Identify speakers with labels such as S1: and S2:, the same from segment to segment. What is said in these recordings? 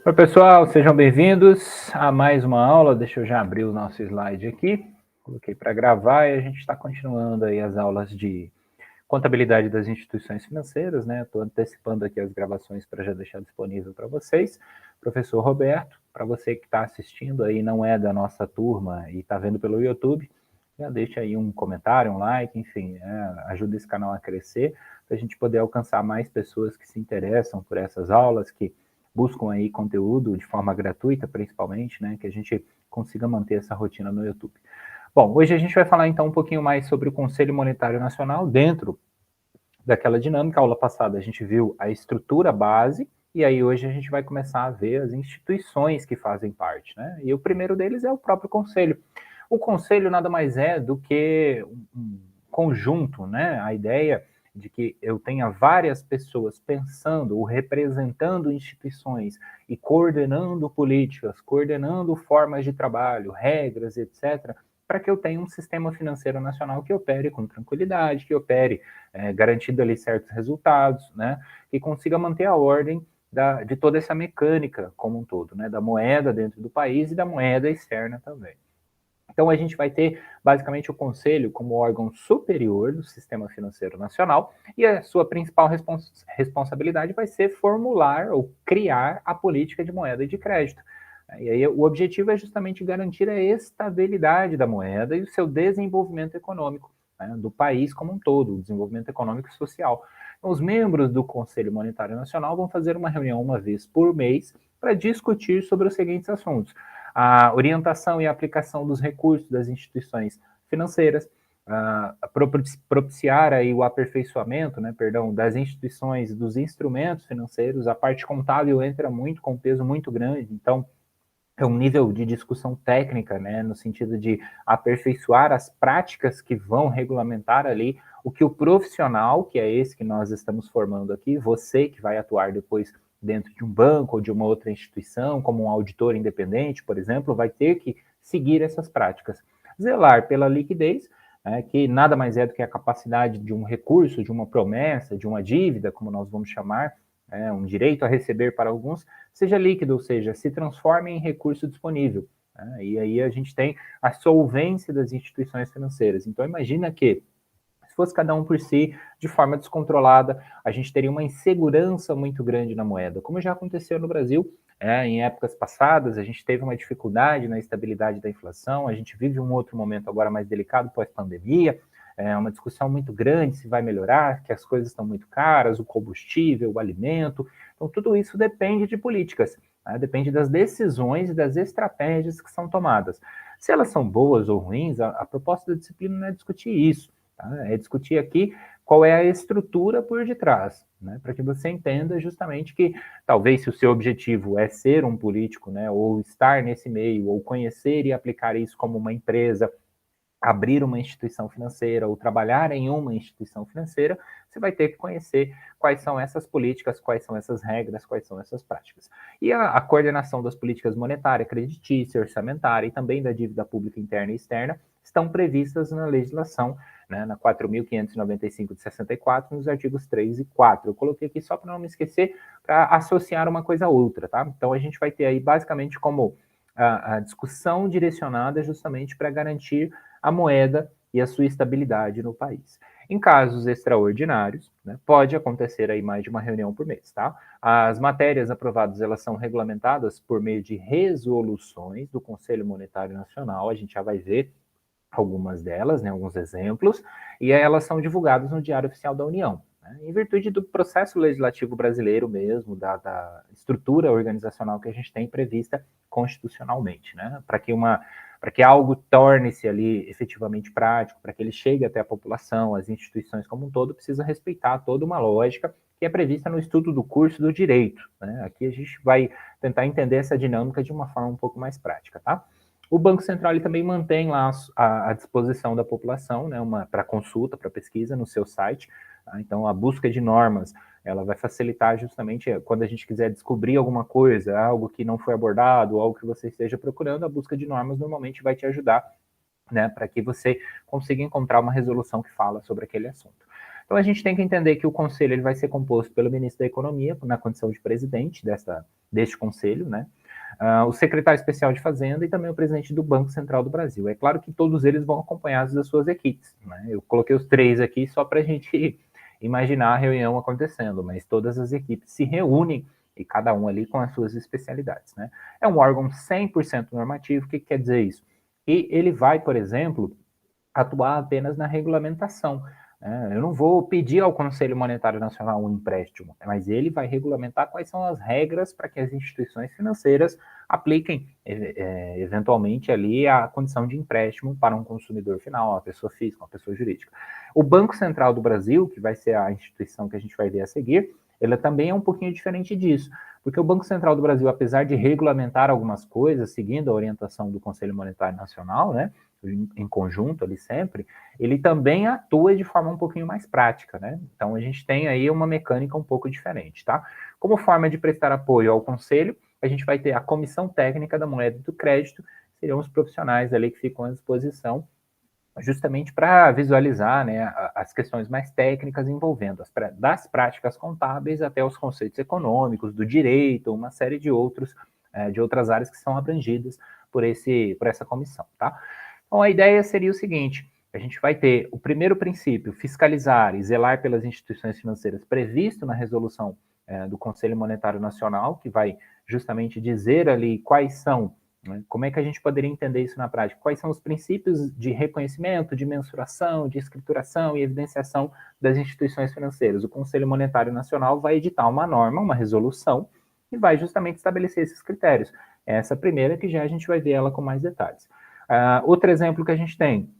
S1: Oi, pessoal, sejam bem-vindos a mais uma aula. Deixa eu já abrir o nosso slide aqui. Coloquei para gravar e a gente está continuando aí as aulas de contabilidade das instituições financeiras, né? Estou antecipando aqui as gravações para já deixar disponível para vocês. Professor Roberto, para você que está assistindo aí, não é da nossa turma e está vendo pelo YouTube, já deixa aí um comentário, um like, enfim, ajuda esse canal a crescer, para a gente poder alcançar mais pessoas que se interessam por essas aulas, que buscam aí conteúdo de forma gratuita, principalmente, né? Que a gente consiga manter essa rotina no YouTube. Bom, hoje a gente vai falar então um pouquinho mais sobre o Conselho Monetário Nacional dentro daquela dinâmica. A aula passada a gente viu a estrutura base e aí hoje a gente vai começar a ver as instituições que fazem parte, né? E o primeiro deles é o próprio Conselho. O Conselho nada mais é do que um conjunto, né? A ideia de que eu tenha várias pessoas pensando ou representando instituições e coordenando políticas, coordenando formas de trabalho, regras, etc., para que eu tenha um sistema financeiro nacional que opere com tranquilidade, que opere garantindo ali certos resultados, né? E consiga manter a ordem de toda essa mecânica como um todo, né? Da moeda dentro do país e da moeda externa também. Então, a gente vai ter basicamente o Conselho como órgão superior do Sistema Financeiro Nacional e a sua principal responsabilidade vai ser formular ou criar a política de moeda e de crédito. E aí, o objetivo é justamente garantir a estabilidade da moeda e o seu desenvolvimento econômico, né, do país como um todo, o desenvolvimento econômico e social. Então, os membros do Conselho Monetário Nacional vão fazer uma reunião uma vez por mês para discutir sobre os seguintes assuntos: a orientação e a aplicação dos recursos das instituições financeiras, propiciar aí o aperfeiçoamento, né, perdão, das instituições, dos instrumentos financeiros. A parte contábil entra muito com um peso muito grande, então é um nível de discussão técnica, né, no sentido de aperfeiçoar as práticas que vão regulamentar ali o que o profissional, que é esse que nós estamos formando aqui, você que vai atuar depois dentro de um banco ou de uma outra instituição, como um auditor independente, por exemplo, vai ter que seguir essas práticas. Zelar pela liquidez, que nada mais é do que a capacidade de um recurso, de uma promessa, de uma dívida, como nós vamos chamar, um direito a receber para alguns, seja líquido, ou seja, se transforme em recurso disponível. Né? E aí a gente tem a solvência das instituições financeiras. Então, imagina que, se fosse cada um por si, de forma descontrolada, a gente teria uma insegurança muito grande na moeda, como já aconteceu no Brasil. Em épocas passadas, a gente teve uma dificuldade na estabilidade da inflação, a gente vive um outro momento agora mais delicado pós-pandemia, uma discussão muito grande se vai melhorar, que as coisas estão muito caras, o combustível, o alimento. Então, tudo isso depende de políticas, né? Depende das decisões e das estratégias que são tomadas. Se elas são boas ou ruins, a proposta da disciplina não é discutir isso, tá? É discutir aqui qual é a estrutura por detrás, né? Para que você entenda justamente que talvez, se o seu objetivo é ser um político, né, ou estar nesse meio, ou conhecer e aplicar isso como uma empresa, abrir uma instituição financeira ou trabalhar em uma instituição financeira, você vai ter que conhecer quais são essas políticas, quais são essas regras, quais são essas práticas. E a coordenação das políticas monetária, creditícia, orçamentária e também da dívida pública interna e externa estão previstas na legislação, né, na 4.595 de 64, nos artigos 3 e 4. Eu coloquei aqui só para não me esquecer, para associar uma coisa a outra, tá? Então a gente vai ter aí basicamente como a discussão direcionada justamente para garantir a moeda e a sua estabilidade no país. Em casos extraordinários, né, pode acontecer aí mais de uma reunião por mês, tá? As matérias aprovadas, elas são regulamentadas por meio de resoluções do Conselho Monetário Nacional, a gente já vai ver algumas delas, né, alguns exemplos, e elas são divulgadas no Diário Oficial da União, né, em virtude do processo legislativo brasileiro mesmo, da estrutura organizacional que a gente tem prevista constitucionalmente, né, para que algo torne-se ali efetivamente prático, para que ele chegue até a população, as instituições como um todo, precisa respeitar toda uma lógica que é prevista no estudo do curso do direito, né? Aqui a gente vai tentar entender essa dinâmica de uma forma um pouco mais prática, tá? O Banco Central ele também mantém lá à disposição da população, né, para consulta, para pesquisa no seu site. Tá? Então, a busca de normas ela vai facilitar justamente quando a gente quiser descobrir alguma coisa, algo que não foi abordado, algo que você esteja procurando, a busca de normas normalmente vai te ajudar, né, para que você consiga encontrar uma resolução que fala sobre aquele assunto. Então a gente tem que entender que o conselho ele vai ser composto pelo ministro da Economia, na condição de presidente deste conselho, né? O secretário especial de Fazenda e também o presidente do Banco Central do Brasil. É claro que todos eles vão acompanhados das suas equipes, né? Eu coloquei os 3 aqui só para a gente imaginar a reunião acontecendo, mas todas as equipes se reúnem e cada um ali com as suas especialidades, né? É um órgão 100% normativo. O que quer dizer isso? E ele vai, por exemplo, atuar apenas na regulamentação. Eu não vou pedir ao Conselho Monetário Nacional um empréstimo, mas ele vai regulamentar quais são as regras para que as instituições financeiras apliquem, eventualmente, ali a condição de empréstimo para um consumidor final, uma pessoa física, uma pessoa jurídica. O Banco Central do Brasil, que vai ser a instituição que a gente vai ver a seguir, ela também é um pouquinho diferente disso, porque o Banco Central do Brasil, apesar de regulamentar algumas coisas, seguindo a orientação do Conselho Monetário Nacional, né, em conjunto ali sempre, ele também atua de forma um pouquinho mais prática, né? Então a gente tem aí uma mecânica um pouco diferente, tá? Como forma de prestar apoio ao conselho, a gente vai ter a comissão técnica da moeda e do crédito, seriam os profissionais ali que ficam à disposição justamente para visualizar, né, as questões mais técnicas envolvendo das práticas contábeis até os conceitos econômicos, do direito, uma série de outras áreas que são abrangidas por essa comissão, tá? Então, a ideia seria o seguinte: a gente vai ter o primeiro princípio, fiscalizar e zelar pelas instituições financeiras previsto na resolução do Conselho Monetário Nacional, que vai justamente dizer ali quais são, né, como é que a gente poderia entender isso na prática, quais são os princípios de reconhecimento, de mensuração, de escrituração e evidenciação das instituições financeiras. O Conselho Monetário Nacional vai editar uma norma, uma resolução, e vai justamente estabelecer esses critérios. Essa primeira que já a gente vai ver ela com mais detalhes. Outro exemplo que a gente tem,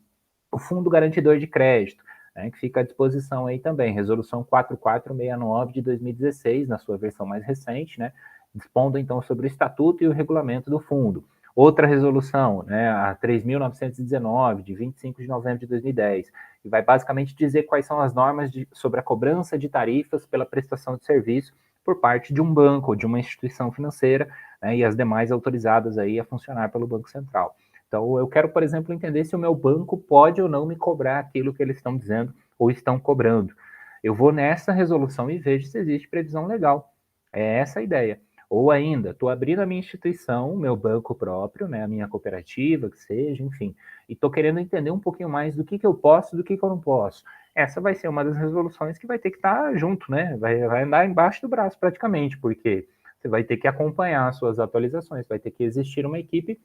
S1: o Fundo Garantidor de Crédito, né, que fica à disposição aí também, Resolução 4469 de 2016, na sua versão mais recente, né, dispondo então sobre o estatuto e o regulamento do fundo. Outra resolução, né, a 3.919, de 25 de novembro de 2010, que vai basicamente dizer quais são as normas sobre a cobrança de tarifas pela prestação de serviço por parte de um banco ou de uma instituição financeira, né, e as demais autorizadas aí a funcionar pelo Banco Central. Então, eu quero, por exemplo, entender se o meu banco pode ou não me cobrar aquilo que eles estão dizendo ou estão cobrando. Eu vou nessa resolução e vejo se existe previsão legal. É essa a ideia. Ou ainda, estou abrindo a minha instituição, meu banco próprio, né, a minha cooperativa, que seja, enfim, e estou querendo entender um pouquinho mais do que eu posso e do que eu não posso. Essa vai ser uma das resoluções que vai ter que estar junto, né? Vai andar embaixo do braço praticamente, porque você vai ter que acompanhar as suas atualizações, vai ter que existir uma equipe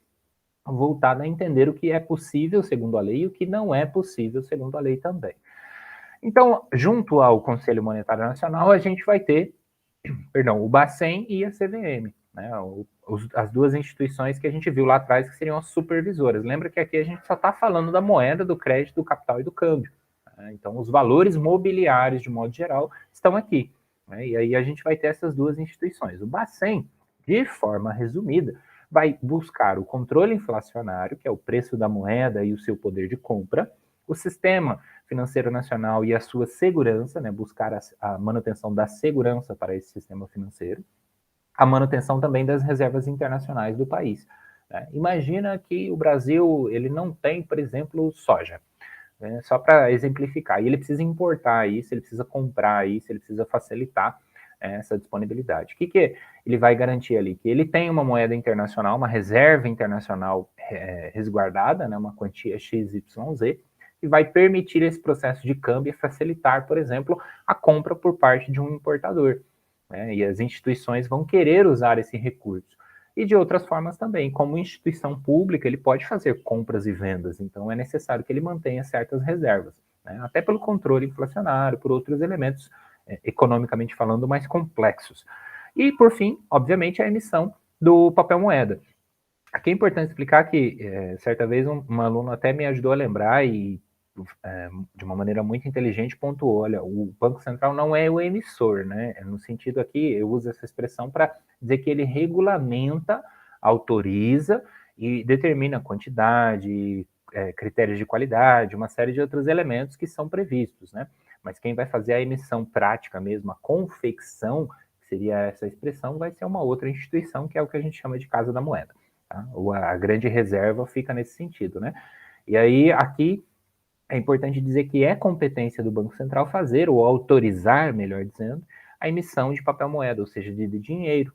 S1: voltada a entender o que é possível segundo a lei e o que não é possível segundo a lei também. Então, junto ao Conselho Monetário Nacional, a gente vai ter, o Bacen e a CVM, né, as duas instituições que a gente viu lá atrás que seriam as supervisoras. Lembra que aqui a gente só está falando da moeda, do crédito, do capital e do câmbio. Né? Então, os valores mobiliários, de modo geral, estão aqui. Né? E aí a gente vai ter essas duas instituições. O Bacen, de forma resumida, vai buscar o controle inflacionário, que é o preço da moeda e o seu poder de compra, o sistema financeiro nacional e a sua segurança, né, buscar a manutenção da segurança para esse sistema financeiro, a manutenção também das reservas internacionais do país. Né? Imagina que o Brasil ele não tem, por exemplo, soja, né, só para exemplificar, e ele precisa importar isso, ele precisa comprar isso, ele precisa facilitar essa disponibilidade. O que ele vai garantir ali? Que ele tem uma moeda internacional, uma reserva internacional resguardada, né, uma quantia XYZ, que vai permitir esse processo de câmbio e facilitar, por exemplo, a compra por parte de um importador. Né, e as instituições vão querer usar esse recurso. E de outras formas também, como instituição pública, ele pode fazer compras e vendas, então é necessário que ele mantenha certas reservas, né, até pelo controle inflacionário, por outros elementos economicamente falando, mais complexos. E, por fim, obviamente, a emissão do papel moeda. Aqui é importante explicar que, certa vez, um aluno até me ajudou a lembrar e, de uma maneira muito inteligente, pontuou, olha, o Banco Central não é o emissor, né? No sentido aqui, eu uso essa expressão para dizer que ele regulamenta, autoriza e determina a quantidade, critérios de qualidade, uma série de outros elementos que são previstos, né? Mas quem vai fazer a emissão prática mesmo, a confecção, que seria essa expressão, vai ser uma outra instituição, que é o que a gente chama de Casa da Moeda. Tá? Ou a grande reserva fica nesse sentido, né? E aí, aqui, é importante dizer que é competência do Banco Central fazer, ou autorizar, melhor dizendo, a emissão de papel moeda, ou seja, de dinheiro.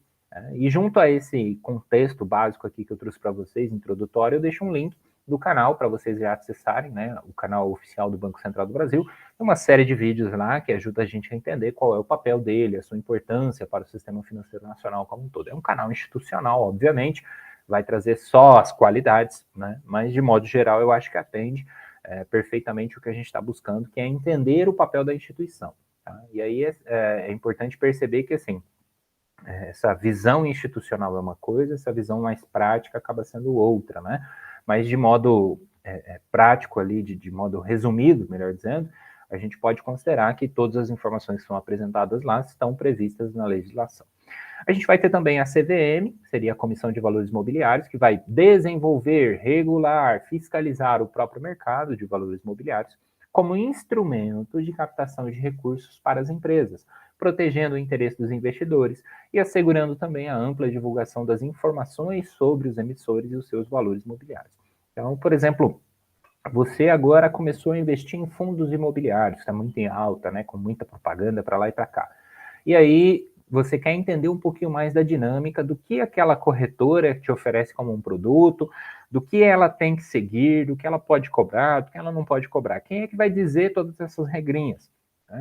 S1: E junto a esse contexto básico aqui que eu trouxe para vocês, introdutório, eu deixo um link do canal para vocês já acessarem, né, o canal oficial do Banco Central do Brasil. Tem uma série de vídeos lá que ajuda a gente a entender qual é o papel dele, a sua importância para o sistema financeiro nacional como um todo. É um canal institucional, obviamente, vai trazer só as qualidades, né, mas de modo geral eu acho que atende perfeitamente o que a gente está buscando, que é entender o papel da instituição. Tá? E aí é importante perceber que, assim, essa visão institucional é uma coisa, essa visão mais prática acaba sendo outra, né? Mas de modo prático ali, de modo resumido, melhor dizendo, a gente pode considerar que todas as informações que são apresentadas lá estão previstas na legislação. A gente vai ter também a CVM, que seria a Comissão de Valores Mobiliários, que vai desenvolver, regular, fiscalizar o próprio mercado de valores mobiliários como instrumento de captação de recursos para as empresas, protegendo o interesse dos investidores e assegurando também a ampla divulgação das informações sobre os emissores e os seus valores mobiliários. Então, por exemplo, você agora começou a investir em fundos imobiliários, está muito em alta, né, com muita propaganda para lá e para cá. E aí você quer entender um pouquinho mais da dinâmica do que aquela corretora te oferece como um produto, do que ela tem que seguir, do que ela pode cobrar, do que ela não pode cobrar. Quem é que vai dizer todas essas regrinhas?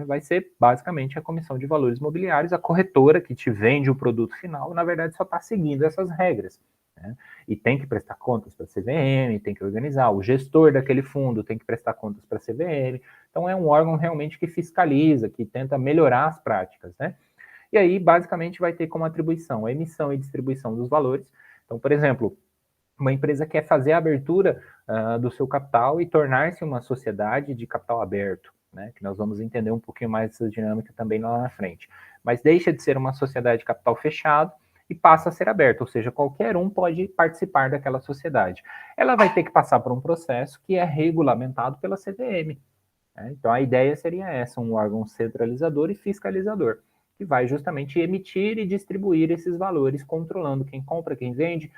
S1: Vai ser basicamente a Comissão de Valores Mobiliários, a corretora que te vende o produto final, na verdade só está seguindo essas regras. Né? E tem que prestar contas para a CVM, tem que organizar, o gestor daquele fundo tem que prestar contas para a CVM. Então é um órgão realmente que fiscaliza, que tenta melhorar as práticas, né? E aí, basicamente, vai ter como atribuição a emissão e distribuição dos valores. Então, por exemplo, uma empresa quer fazer a abertura do seu capital e tornar-se uma sociedade de capital aberto, né? Que nós vamos entender um pouquinho mais dessa dinâmica também lá na frente. Mas deixa de ser uma sociedade de capital fechado e passa a ser aberta, ou seja, qualquer um pode participar daquela sociedade. Ela vai ter que passar por um processo que é regulamentado pela CVM. Né? Então, a ideia seria essa, um órgão centralizador e fiscalizador, que vai justamente emitir e distribuir esses valores, controlando quem compra, quem vende,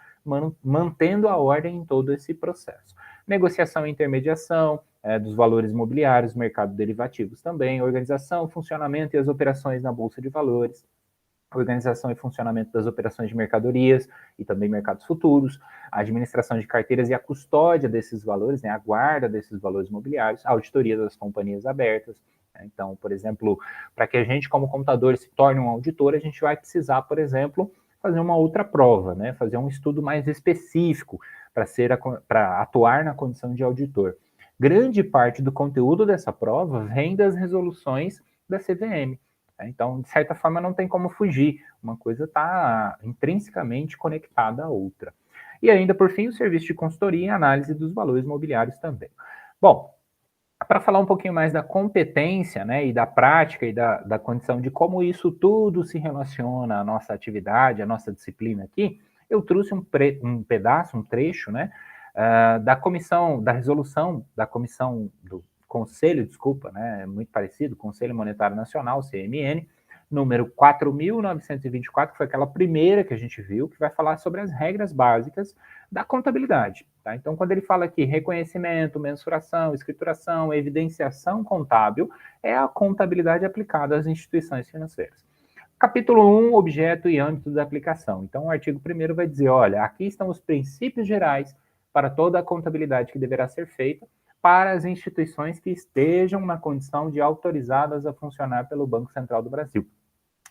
S1: mantendo a ordem em todo esse processo. Negociação e intermediação dos valores imobiliários, mercado de derivativos também, organização, funcionamento e as operações na Bolsa de Valores, organização e funcionamento das operações de mercadorias e também mercados futuros, a administração de carteiras e a custódia desses valores, né, a guarda desses valores imobiliários, a auditoria das companhias abertas. Né? Então, por exemplo, para que a gente, como computador, se torne um auditor, a gente vai precisar, por exemplo, fazer uma outra prova, né, fazer um estudo mais específico para atuar na condição de auditor. Grande parte do conteúdo dessa prova vem das resoluções da CVM. Então, de certa forma, não tem como fugir. Uma coisa está intrinsecamente conectada à outra. E ainda, por fim, o serviço de consultoria e análise dos valores mobiliários também. Bom, para falar um pouquinho mais da competência, né, e da prática e da condição de como isso tudo se relaciona à nossa atividade, à nossa disciplina aqui, eu trouxe um pedaço, um trecho, né, da comissão, da resolução da comissão do Conselho, desculpa, né, é muito parecido, Conselho Monetário Nacional, CMN, número 4.924, que foi aquela primeira que a gente viu, que vai falar sobre as regras básicas da contabilidade. Tá? Então, quando ele fala aqui reconhecimento, mensuração, escrituração, evidenciação contábil, é a contabilidade aplicada às instituições financeiras. Capítulo 1, objeto e âmbito da aplicação. Então, o artigo 1º vai dizer, olha, aqui estão os princípios gerais para toda a contabilidade que deverá ser feita para as instituições que estejam na condição de autorizadas a funcionar pelo Banco Central do Brasil.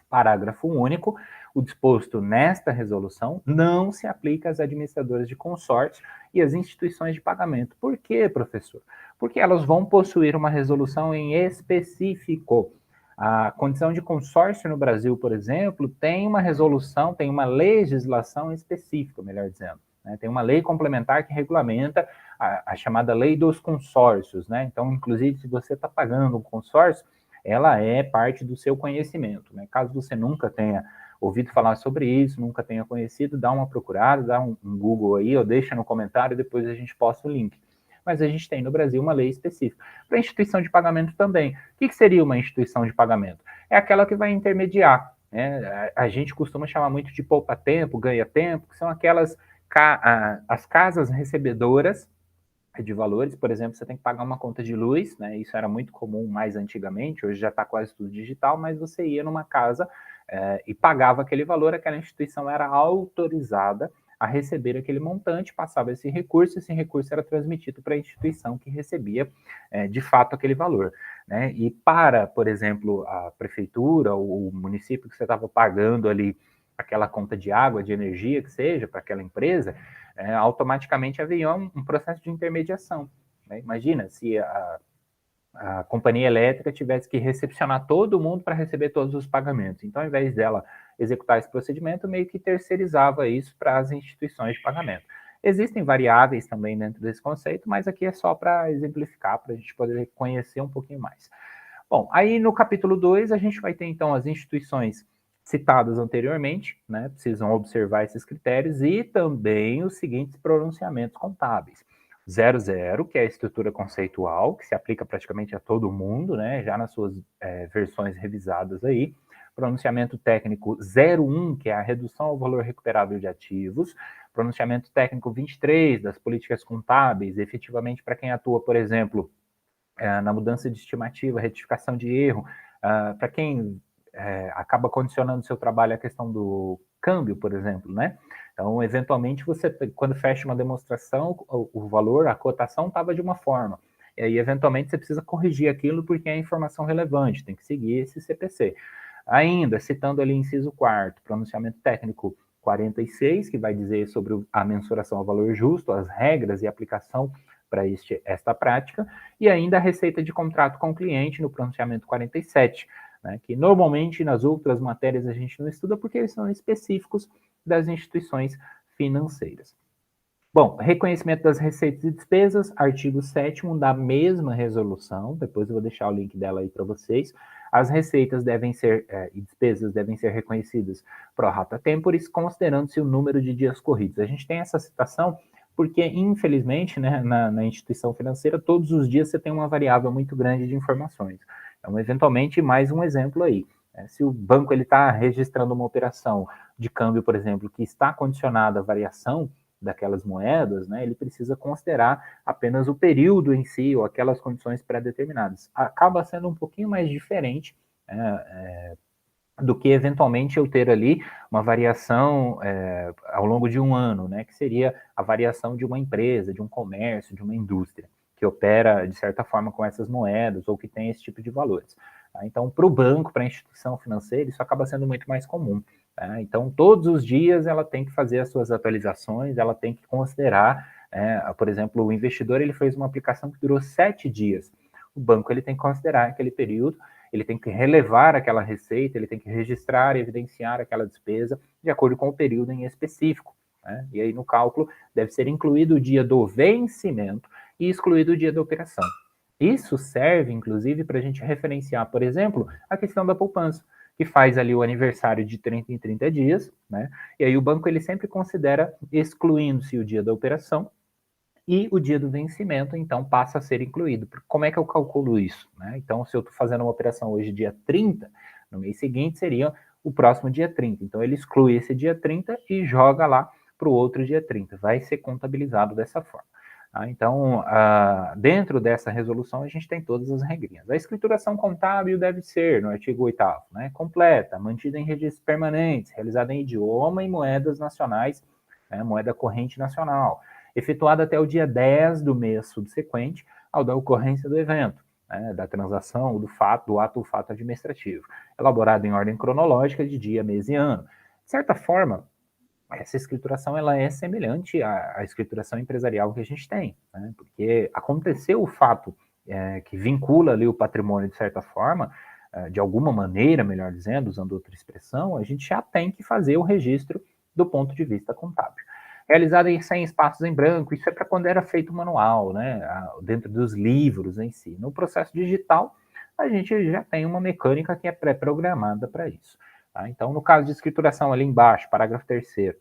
S1: Parágrafo único, o disposto nesta resolução não se aplica às administradoras de consórcio e às instituições de pagamento. Por quê, professor? Porque elas vão possuir uma resolução em específico. A condição de consórcio no Brasil, por exemplo, tem uma resolução, tem uma legislação específica, melhor dizendo. Né? Tem uma lei complementar que regulamenta a chamada lei dos consórcios. Né? Então, inclusive, se você está pagando um consórcio, ela é parte do seu conhecimento. Né? Caso você nunca tenha ouvido falar sobre isso, nunca tenha conhecido, dá uma procurada, dá um Google aí, ou deixa no comentário, depois a gente posta o link. Mas a gente tem no Brasil uma lei específica. Para instituição de pagamento também. O que seria uma instituição de pagamento? É aquela que vai intermediar. Né? A gente costuma chamar muito de poupa-tempo, ganha-tempo, que são aquelas as casas recebedoras de valores. Por exemplo, você tem que pagar uma conta de luz, né? Isso era muito comum mais antigamente, hoje já está quase tudo digital, mas você ia numa casa e pagava aquele valor, aquela instituição era autorizada a receber aquele montante, passava esse recurso era transmitido para a instituição que recebia, de fato, aquele valor, né? E para, por exemplo, a prefeitura ou o município que você estava pagando ali aquela conta de água, de energia, que seja, para aquela empresa, automaticamente havia um processo de intermediação, né? Imagina se a companhia elétrica tivesse que recepcionar todo mundo para receber todos os pagamentos. Então, ao invés dela executar esse procedimento, meio que terceirizava isso para as instituições de pagamento. Existem variáveis também dentro desse conceito, mas aqui é só para exemplificar, para a gente poder conhecer um pouquinho mais. Bom, aí no capítulo 2, a gente vai ter então as instituições citadas anteriormente, né? Precisam observar esses critérios e também os seguintes pronunciamentos contábeis. 00, que é a estrutura conceitual, que se aplica praticamente a todo mundo, né? Já nas suas versões revisadas aí. Pronunciamento técnico 01, que é a redução ao valor recuperável de ativos. Pronunciamento técnico 23, das políticas contábeis, efetivamente para quem atua, por exemplo, na mudança de estimativa, retificação de erro, para quem acaba condicionando seu trabalho à questão do câmbio, por exemplo, né? Então, eventualmente, você, quando fecha uma demonstração, o valor, a cotação estava de uma forma, e aí, eventualmente, você precisa corrigir aquilo porque é informação relevante, tem que seguir esse CPC. Ainda, citando ali inciso 4º, pronunciamento técnico 46, que vai dizer sobre a mensuração ao valor justo, as regras e aplicação para esta prática, e ainda a receita de contrato com o cliente no pronunciamento 47, né, que normalmente nas outras matérias a gente não estuda porque eles são específicos das instituições financeiras. Bom, reconhecimento das receitas e despesas, artigo 7º da mesma resolução, depois eu vou deixar o link dela aí para vocês. As receitas devem ser, e despesas devem ser reconhecidas pro rata temporis, considerando-se o número de dias corridos. A gente tem essa citação porque, infelizmente, né, na instituição financeira, todos os dias você tem uma variável muito grande de informações. Então, eventualmente, mais um exemplo aí. Se o banco está registrando uma operação de câmbio, por exemplo, que está condicionada à variação daquelas moedas, né, ele precisa considerar apenas o período em si ou aquelas condições pré-determinadas. Acaba sendo um pouquinho mais diferente do que eventualmente eu ter ali uma variação ao longo de um ano, né, que seria a variação de uma empresa, de um comércio, de uma indústria, que opera de certa forma com essas moedas ou que tem esse tipo de valores. Tá? Então, para o banco, para a instituição financeira, isso acaba sendo muito mais comum. Tá? Então, todos os dias ela tem que fazer as suas atualizações, ela tem que considerar, por exemplo, o investidor ele fez uma aplicação que durou 7 dias. O banco ele tem que considerar aquele período, ele tem que relevar aquela receita, ele tem que registrar e evidenciar aquela despesa de acordo com o período em específico. Né? E aí, no cálculo, deve ser incluído o dia do vencimento e excluído o dia da operação. Isso serve, inclusive, para a gente referenciar, por exemplo, a questão da poupança, que faz ali o aniversário de 30 em 30 dias, né? E aí o banco ele sempre considera excluindo-se o dia da operação e o dia do vencimento, então, passa a ser incluído. Como é que eu calculo isso? Né? Então, se eu estou fazendo uma operação hoje, dia 30, no mês seguinte seria o próximo dia 30. Então, ele exclui esse dia 30 e joga lá para o outro dia 30. Vai ser contabilizado dessa forma. Tá? Então, dentro dessa resolução, a gente tem todas as regrinhas. A escrituração contábil deve ser, no artigo 8º, né, completa, mantida em registros permanentes, realizada em idioma e moedas nacionais, né, moeda corrente nacional, efetuada até o dia 10 do mês subsequente ao da ocorrência do evento, né, da transação, do fato, do ato ou fato administrativo, elaborado em ordem cronológica de dia, mês e ano. De certa forma, essa escrituração ela é semelhante à escrituração empresarial que a gente tem, né, porque aconteceu o fato que vincula ali o patrimônio de certa forma, de alguma maneira, melhor dizendo, usando outra expressão, a gente já tem que fazer o registro do ponto de vista contábil. Realizada em 100 espaços em branco, isso é para quando era feito manual, né, dentro dos livros em si. No processo digital, a gente já tem uma mecânica que é pré-programada para isso. Tá? Então, no caso de escrituração ali embaixo, parágrafo 3º,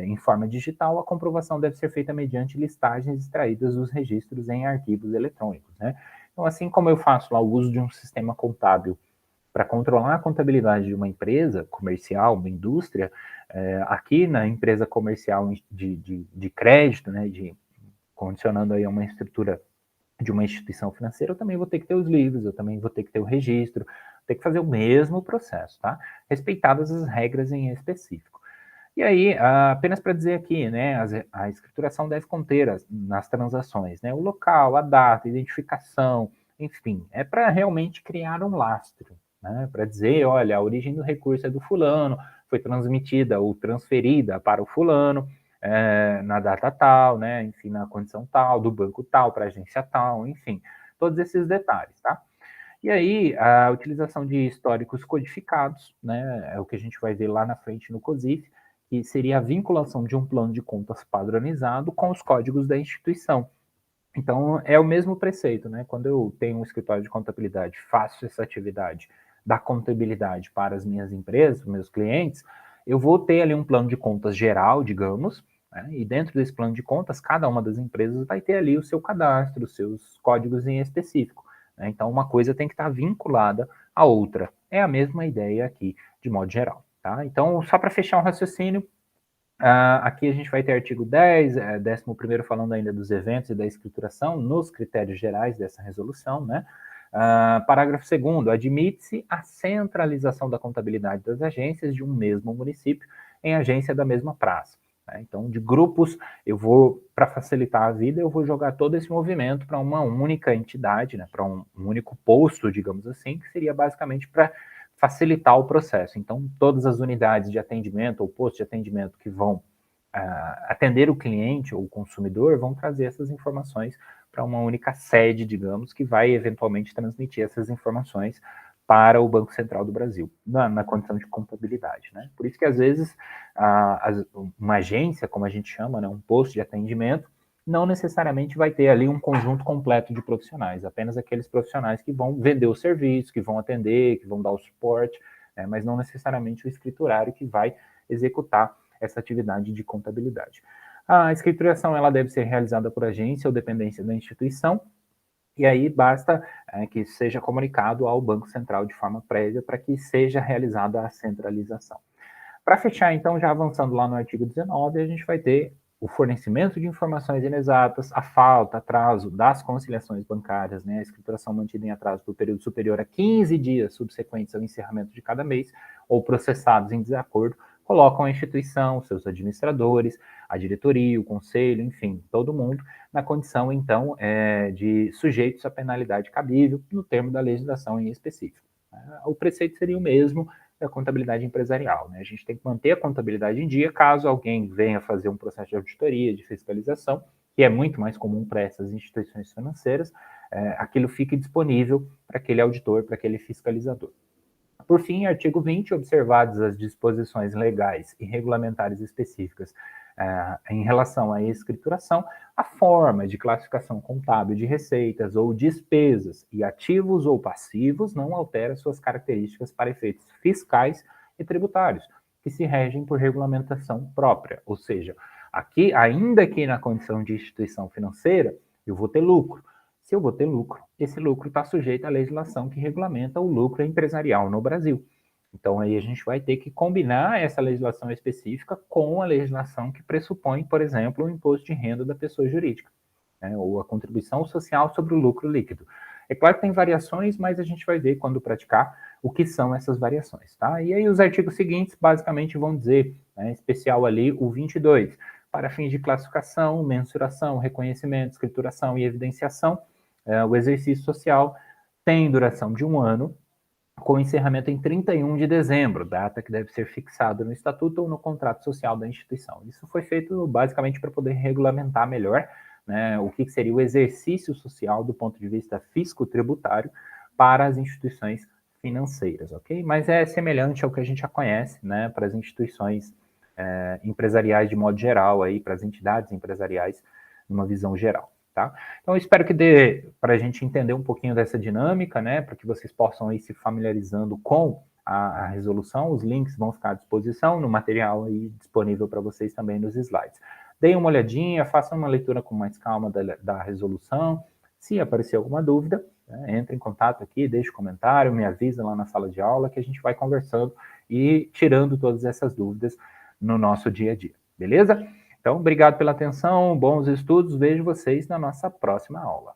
S1: em forma digital, a comprovação deve ser feita mediante listagens extraídas dos registros em arquivos eletrônicos. Né? Então, assim como eu faço lá o uso de um sistema contábil para controlar a contabilidade de uma empresa comercial, uma indústria, aqui na empresa comercial de crédito, né, condicionando aí a uma estrutura de uma instituição financeira, eu também vou ter que ter os livros, eu também vou ter que ter o registro, ter que fazer o mesmo processo, tá? Respeitadas as regras em específico. E aí, apenas para dizer aqui, né, a escrituração deve conter nas transações, né, o local, a data, a identificação, enfim, é para realmente criar um lastro, né, para dizer, olha, a origem do recurso é do fulano, foi transmitida ou transferida para o fulano, na data tal, né, enfim, na condição tal, do banco tal, para a agência tal, enfim, todos esses detalhes, tá? E aí, a utilização de históricos codificados, né, é o que a gente vai ver lá na frente no COSIF, que seria a vinculação de um plano de contas padronizado com os códigos da instituição. Então, é o mesmo preceito, né? Quando eu tenho um escritório de contabilidade, faço essa atividade da contabilidade para as minhas empresas, meus clientes, eu vou ter ali um plano de contas geral, digamos, né? E dentro desse plano de contas, cada uma das empresas vai ter ali o seu cadastro, os seus códigos em específico, né? Então, uma coisa tem que estar vinculada à outra. É a mesma ideia aqui, de modo geral, tá? Então, só para fechar um raciocínio, aqui a gente vai ter artigo 10, 11º falando ainda dos eventos e da escrituração nos critérios gerais dessa resolução, né? Parágrafo 2º, admite-se a centralização da contabilidade das agências de um mesmo município em agência da mesma praça. Né? Então, de grupos, para facilitar a vida, eu vou jogar todo esse movimento para uma única entidade, né? Para um único posto, digamos assim, que seria basicamente para facilitar o processo. Então, todas as unidades de atendimento ou postos de atendimento que vão atender o cliente ou o consumidor vão trazer essas informações para uma única sede, digamos, que vai eventualmente transmitir essas informações para o Banco Central do Brasil, na condição de contabilidade, né? Por isso que, às vezes, uma agência, como a gente chama, né, um posto de atendimento, não necessariamente vai ter ali um conjunto completo de profissionais, apenas aqueles profissionais que vão vender o serviço, que vão atender, que vão dar o suporte, né, mas não necessariamente o escriturário que vai executar essa atividade de contabilidade. A escrituração ela deve ser realizada por agência ou dependência da instituição, e aí basta que seja comunicado ao Banco Central de forma prévia para que seja realizada a centralização. Para fechar, então, já avançando lá no artigo 19, a gente vai ter o fornecimento de informações inexatas, a falta, atraso das conciliações bancárias, né, a escrituração mantida em atraso por período superior a 15 dias subsequentes ao encerramento de cada mês, ou processados em desacordo, colocam a instituição, seus administradores, a diretoria, o conselho, enfim, todo mundo, na condição, então, de sujeitos à penalidade cabível no termo da legislação em específico. O preceito seria o mesmo da contabilidade empresarial, né? A gente tem que manter a contabilidade em dia caso alguém venha fazer um processo de auditoria, de fiscalização, que é muito mais comum para essas instituições financeiras, aquilo fique disponível para aquele auditor, para aquele fiscalizador. Por fim, artigo 20, observadas as disposições legais e regulamentares específicas em relação à escrituração, a forma de classificação contábil de receitas ou despesas e ativos ou passivos não altera suas características para efeitos fiscais e tributários, que se regem por regulamentação própria. Ou seja, aqui, ainda que na condição de instituição financeira, eu vou ter lucro. Se eu vou ter lucro, esse lucro está sujeito à legislação que regulamenta o lucro empresarial no Brasil. Então, aí a gente vai ter que combinar essa legislação específica com a legislação que pressupõe, por exemplo, o imposto de renda da pessoa jurídica, né, ou a contribuição social sobre o lucro líquido. É claro que tem variações, mas a gente vai ver quando praticar o que são essas variações, tá? E aí os artigos seguintes basicamente vão dizer, né, em especial ali o 22, para fins de classificação, mensuração, reconhecimento, escrituração e evidenciação, o exercício social tem duração de 1 ano, com encerramento em 31 de dezembro, data que deve ser fixada no estatuto ou no contrato social da instituição. Isso foi feito basicamente para poder regulamentar melhor, né, o que seria o exercício social do ponto de vista fisco-tributário para as instituições financeiras, ok? Mas é semelhante ao que a gente já conhece, né, para as instituições empresariais de modo geral, aí, para as entidades empresariais, numa visão geral. Tá? Então, eu espero que dê para a gente entender um pouquinho dessa dinâmica, né, para que vocês possam ir se familiarizando com a resolução. Os links vão ficar à disposição no material aí disponível para vocês também nos slides. Deem uma olhadinha, façam uma leitura com mais calma da resolução. Se aparecer alguma dúvida, né, entre em contato aqui, deixe um comentário, me avisa lá na sala de aula que a gente vai conversando e tirando todas essas dúvidas no nosso dia a dia, beleza? Então, obrigado pela atenção, bons estudos, vejo vocês na nossa próxima aula.